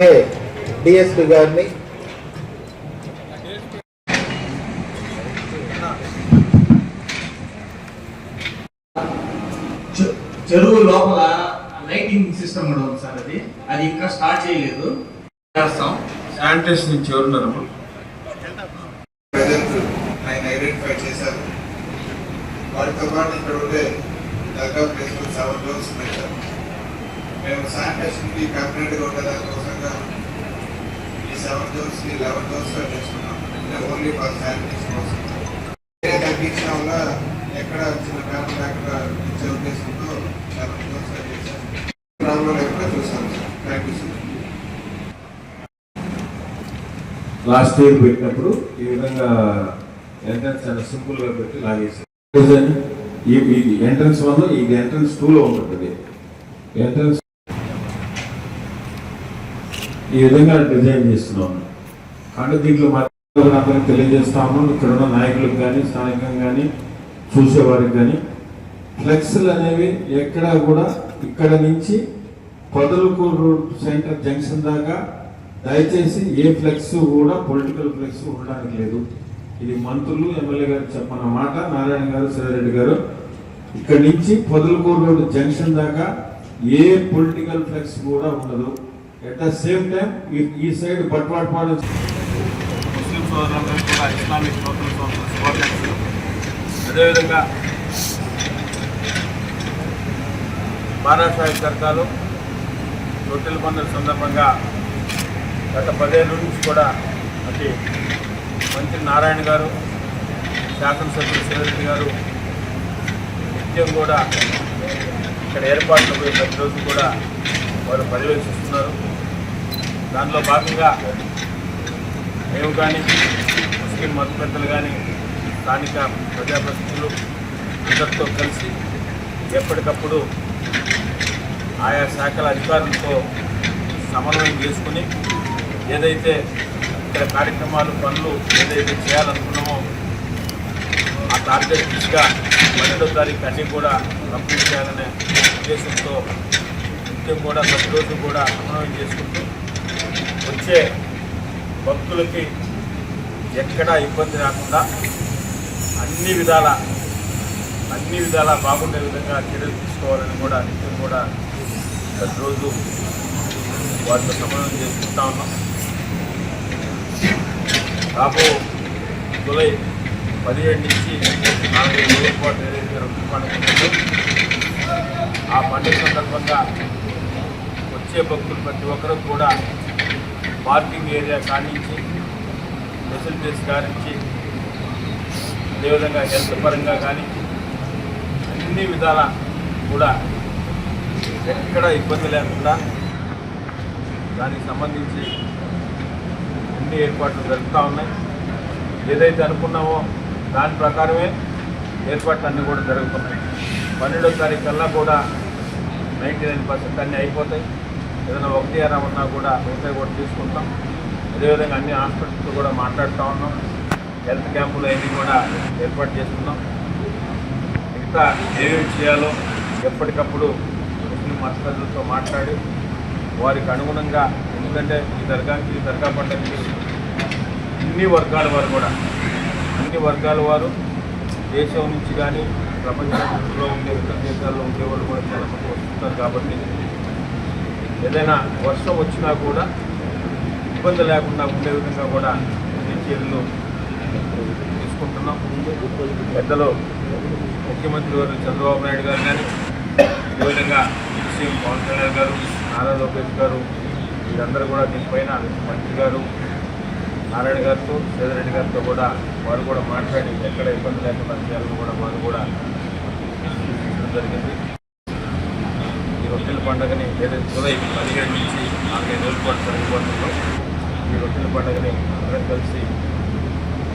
DSP గారిని చెరువు లోపల లైటింగ్ సిస్టమ్ కూడా ఉంది సార్. అది ఇంకా స్టార్ట్ చేయలేదు. చేస్తాం. శానిటేషన్ నుంచి ఎవరున్నారు? ఆయన ఐడెంటిఫై చేశారు. వారితో పాటు ఇక్కడ ఉండే దర్గా ప్లేస్లో 7 డోర్స్ పెట్టారు. మేము శానిటేషన్కి కంప్లీట్గా ఉండేదానికోసంగా ఈ 7 డోర్స్కి 11 డోర్స్గా చేసుకున్నాం. ఓన్లీ ఫర్ శానిటేషన్ కోసం తగ్గించిన వల్ల ఎక్కడ చిన్న ప్రాబ్లం లేకుండా ఇచ్చే ఉద్దేశంతో 7 డోర్స్గా చేశాం. ప్రాబ్లం లేకుండా చూసాం sir. Thank you sir. Last year పెట్టినప్పుడు ఈ విధంగా ఎంట్రన్స్ చాలా సింపుల్ గా పెట్టి లాగేసారు. ఈ ఎంట్రన్స్ 1 ఇది ఎంట్రన్స్ 2లో ఉంటుంది. ఎంట్రన్స్ ఈ విధంగా డిజైన్ చేస్తున్నాము. అంటే దీంట్లో అందరికి తెలియజేస్తాము. ఇక్కడ ఉన్న నాయకులకు కానీ స్థానికంగా కానీ చూసేవారికి కానీ ఫ్లెక్స్లు అనేవి ఎక్కడా కూడా ఇక్కడ నుంచి పొదలకూరు సెంటర్ జంక్షన్ దాకా దయచేసి ఏ ఫ్లెక్స్ కూడా పొలిటికల్ ఫ్లెక్స్ ఉండడానికి లేదు. ఇది మంత్రులు ఎమ్మెల్యే గారు చెప్పన్న మాట. నారాయణ గారు, సిద్ధారెడ్డి గారు, ఇక్కడి నుంచి పొదలకూరు రోడ్ జంక్షన్ దాకా ఏ పొలిటికల్ ఫ్లెక్స్ కూడా ఉండదు. ఎట్ ద సేమ్ టైం ఈ సైడ్ బట్వాడపాడు ముస్లిం సోదరులందరూ కూడా ఇస్లామిక్ శుభాకాంక్షలు. అదేవిధంగా బారాషాహి దర్గాలో రొట్టెల పండుగ సందర్భంగా గత 10 ఏళ్ళ నుంచి కూడా అటు మంత్రి నారాయణ గారు, శాసనసభ్యులు సిద్ధారెడ్డి గారు నిత్యం కూడా ఇక్కడ ఏర్పాట్లు ప్రతిరోజు కూడా వారు పర్యవేక్షిస్తున్నారు. దానిలో భాగంగా మేము కానీ ముస్లిం మత పెద్దలు కానీ స్థానిక ప్రజాప్రతినిధులు అందరితో కలిసి ఎప్పటికప్పుడు ఆయా శాఖల అధికారులతో సమన్వయం చేసుకుని ఏదైతే ఇక్కడ కార్యక్రమాలు పనులు ఏదైతే చేయాలనుకున్నామో ఆ టార్గెట్ దిశగా 12వ తారీఖు అన్నీ కూడా కంప్లీట్ చేయాలనే ఉద్దేశంతో నిత్యం కూడా ప్రతిరోజు కూడా సమన్వయం చేసుకుంటూ వచ్చే భక్తులకి ఎక్కడా ఇబ్బంది రాకుండా అన్ని విధాలా బాగుండే విధంగా చర్యలు తీసుకోవాలని కూడా నిత్యం కూడా ప్రతిరోజు వాటితో సమన్వయం చేసుకుంటా ఉన్నాం. రాబో జూలై 17 నుంచి 4 రోజుల పాటు ఏదైతే రొట్టెల పండుగ ఉంటుందో ఆ పండుగ సందర్భంగా వచ్చే భక్తులు ప్రతి ఒక్కరూ కూడా పార్కింగ్ ఏరియా కానించి ఫెసిలిటీస్ కానించి అదేవిధంగా హెల్త్ పరంగా కానీ అన్ని విధాలా కూడా ఎక్కడ ఇబ్బంది లేకుండా దానికి సంబంధించి అన్ని ఏర్పాట్లు జరుగుతూ ఉన్నాయి. ఏదైతే అనుకున్నామో దాని ప్రకారమే ఏర్పాట్లు అన్నీ కూడా జరుగుతున్నాయి. 12వ తారీఖు కల్లా కూడా 99% అన్నీ అయిపోతాయి. ఏదైనా 1 ఉన్నా కూడా మిగతా కూడా తీసుకుంటాం. అదేవిధంగా అన్ని హాస్పిటల్స్ కూడా మాట్లాడుతూ ఉన్నాం. హెల్త్ క్యాంపులు అన్నీ కూడా ఏర్పాటు చేస్తున్నాం. మిగతా ఏమేమి చేయాలో ఎప్పటికప్పుడు ముస్లిం మతస్థులతో మాట్లాడి వారికి అనుగుణంగా, ఎందుకంటే ఈ దర్గా పండుగకి అన్ని వర్గాల వారు దేశం నుంచి కానీ ప్రపంచంలో ఉండే ఇతర దేశాల్లో ఉండేవాళ్ళు కూడా చాలా మంది వస్తుంటారు. కాబట్టి ఏదైనా వర్షం వచ్చినా కూడా ఇబ్బంది లేకుండా ఉండే విధంగా కూడా ఈ చర్యలు తీసుకుంటున్నాం. పెద్దలు ముఖ్యమంత్రి గారు చంద్రబాబు నాయుడు గారు కానీ అదేవిధంగా సీఎం పవన్ కళ్యాణ్ గారు, నారా లోకేష్ గారు వీరందరూ కూడా దీనిపైన మంత్రి గారు నారాయణ గారితో, సిద్ధారెడ్డి గారితో కూడా వారు కూడా మాట్లాడి ఎక్కడ ఇబ్బంది లేకుండా చేయాలని కూడా వారు కూడా సూచించడం జరిగింది. ఈ రొట్టెల పండుగని ఏదైతే జూలై 17 నుంచి 4-5 రోజుల పాటు జరగబోతుందో ఈ రొట్టెల పండుగని అందరం కలిసి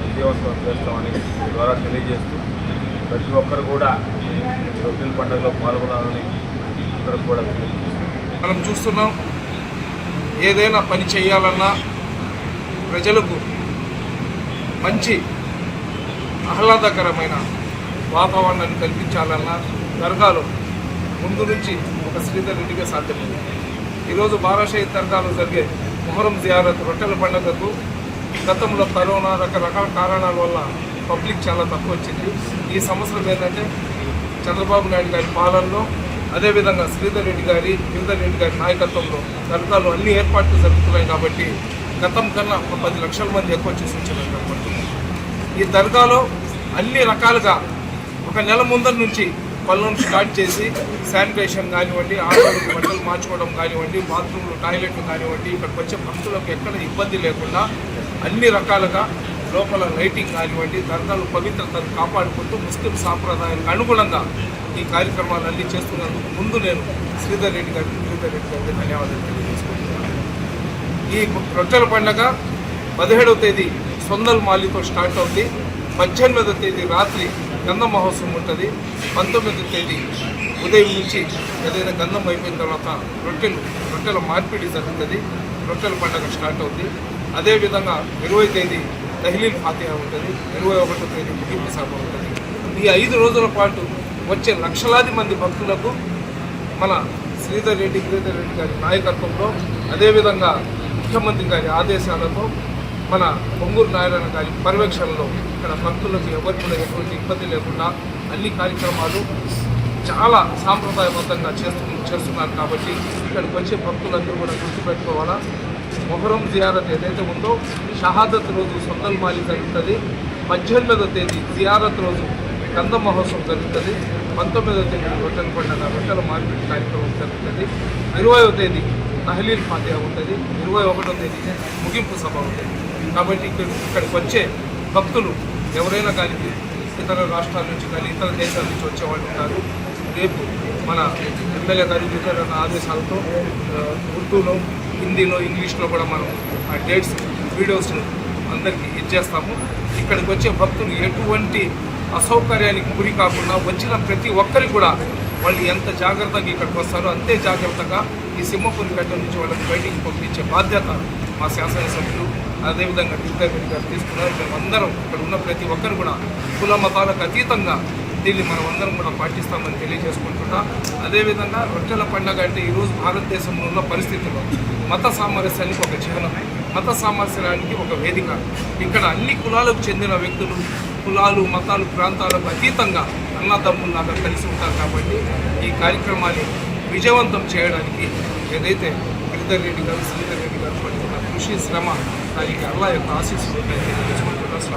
విజయవంతం చేస్తామని ద్వారా తెలియజేస్తూ ప్రతి ఒక్కరు కూడా రొట్టెల పండుగలో పాల్గొనాలని అందరూ కూడా మనం చూస్తున్నాం. ఏదైనా పని చేయాలన్నా ప్రజలకు మంచి ఆహ్లాదకరమైన వాతావరణాన్ని కల్పించాలన్నా దర్గాలో ముందు నుంచి ఒక శ్రీధర్ రెడ్డిగా సాధ్యమైంది. ఈరోజు బారాషాహి దర్గాలో జరిగే మొహరం జియారత్ రొట్టెల పండుగకు గతంలో కరోనా రకరకాల కారణాల వల్ల పబ్లిక్ చాలా తక్కువ వచ్చింది. ఈ సంవత్సరం ఏంటంటే చంద్రబాబు నాయుడు గారి పాలనలో, అదేవిధంగా శ్రీధర్ రెడ్డి గారి నాయకత్వంలో దర్గాలు అన్ని ఏర్పాట్లు జరుగుతున్నాయి కాబట్టి గతం కన్నా ఒక 10 లక్షల మంది ఎక్కువ చూసించారు కాబట్టి ఈ దర్గాలో అన్ని రకాలుగా ఒక నెల ముందర నుంచి పనులను స్టార్ట్ చేసి శానిటేషన్ కానివ్వండి, ఆడవాళ్ళకి బట్టలు మార్చుకోవడం కానివ్వండి, బాత్రూమ్లు టాయిలెట్లు కానివ్వండి, ఇక్కడికి వచ్చే భక్తులకు ఎక్కడ ఇబ్బంది లేకుండా అన్ని రకాలుగా లోపల లైటింగ్ కానివ్వండి, దర్గాలు పవిత్రతను కాపాడుకుంటూ ముస్లిం సాంప్రదాయాలకు అనుగుణంగా ఈ కార్యక్రమాలన్నీ చేస్తున్నందుకు ముందు నేను శ్రీధర్ రెడ్డి గారికి ధన్యవాదాలు తెలియజేసుకుంటున్నాను. ఈ రొట్టెల పండుగ 17వ తేదీ సొందల్ మాలితో స్టార్ట్ అవుతుంది. 18వ తేదీ రాత్రి గంధం మహోత్సవం ఉంటుంది. 19వ తేదీ ఉదయం నుంచి ఏదైనా గంధం అయిపోయిన తర్వాత రొట్టెల మార్పిడి జరుగుతుంది. రొట్టెల పండుగ స్టార్ట్ అవుతుంది. అదేవిధంగా 20వ తేదీ తహ్లీల్ ఫాతిహా ఉంటుంది. 21వ తేదీ ముగింపు సభ ఉంటుంది. ఈ 5 రోజుల పాటు వచ్చే లక్షలాది మంది భక్తులకు మన శ్రీధర్ రెడ్డి గారి నాయకత్వంలో, అదేవిధంగా ముఖ్యమంత్రి గారి ఆదేశాలతో, మన పొంగూరు నారాయణ గారి పర్యవేక్షణలో ఇక్కడ భక్తులకు ఎవరికి కూడా ఎటువంటి ఇబ్బంది లేకుండా అన్ని కార్యక్రమాలు చాలా సాంప్రదాయబద్ధంగా చేస్తున్నారు. కాబట్టి ఇక్కడికి వచ్చే భక్తులందరూ కూడా గుర్తుపెట్టుకోవాలా. మొహరం జియారత్ ఏదైతే ఉందో షహాదత్ రోజు సొందల్ మాలి జరుగుతుంది. 18వ తేదీ జియారత్ రోజు గంధం మహోత్సవం జరుగుతుంది. 19వ తేదీ రొట్టెల పండుగ రొట్టెల మార్పిడి కార్యక్రమం జరుగుతుంది. 20వ తేదీ తహ్లీల్ ఫాతిహా ఉంటుంది. 21వ తేదీ ముగింపు సభ ఉంటుంది. కాబట్టి ఇక్కడికి వచ్చే భక్తులు ఎవరైనా కానీ ఇతర రాష్ట్రాల నుంచి కానీ ఇతర దేశాల నుంచి వచ్చేవాళ్ళు ఉంటారు. రేపు మన ఎమ్మెల్యే గారి వితరణ ఆదేశాలతో ఉర్దూలో, హిందీలో, ఇంగ్లీష్లో కూడా మనం ఆ డేట్స్ వీడియోస్ అందరికీ ఇచ్చేస్తాము. ఇక్కడికి వచ్చే భక్తులు ఎటువంటి అసౌకర్యానికి గురి కాకుండా వచ్చిన ప్రతి ఒక్కరికి కూడా వాళ్ళు ఎంత జాగ్రత్తగా ఇక్కడికి వస్తారో అంతే జాగ్రత్తగా ఈ సింహపురి గడ్డ నుంచి వాళ్ళకి బయటికి పంపించే బాధ్యత మా శాసనసభ్యులు, అదేవిధంగా శ్రీధర్ రెడ్డి గారు తీసుకున్నారు. మేమందరం ఇక్కడ ఉన్న ప్రతి ఒక్కరు కూడా కుల మతాలకు అతీతంగా దీన్ని మనం అందరం కూడా పాటిస్తామని తెలియజేసుకుంటున్నా. అదేవిధంగా రొట్టెల పండుగ అంటే ఈరోజు భారతదేశంలో ఉన్న పరిస్థితుల్లో మత సామరస్యానికి ఒక చిహ్నం, మత సామరస్యానికి ఒక వేదిక. ఇక్కడ అన్ని కులాలకు చెందిన వ్యక్తులు, కులాలు, మతాలు, ప్రాంతాలకు అతీతంగా అన్నదమ్ముల్లాగా కలిసి ఉంటారు. కాబట్టి ఈ కార్యక్రమాన్ని విజయవంతం చేయడానికి ఏదైతే శ్రీధర్ రెడ్డి గారు పడుతున్న కృషి, శ్రమ, దానికి అల్లా యొక్క ఆశీస్సులు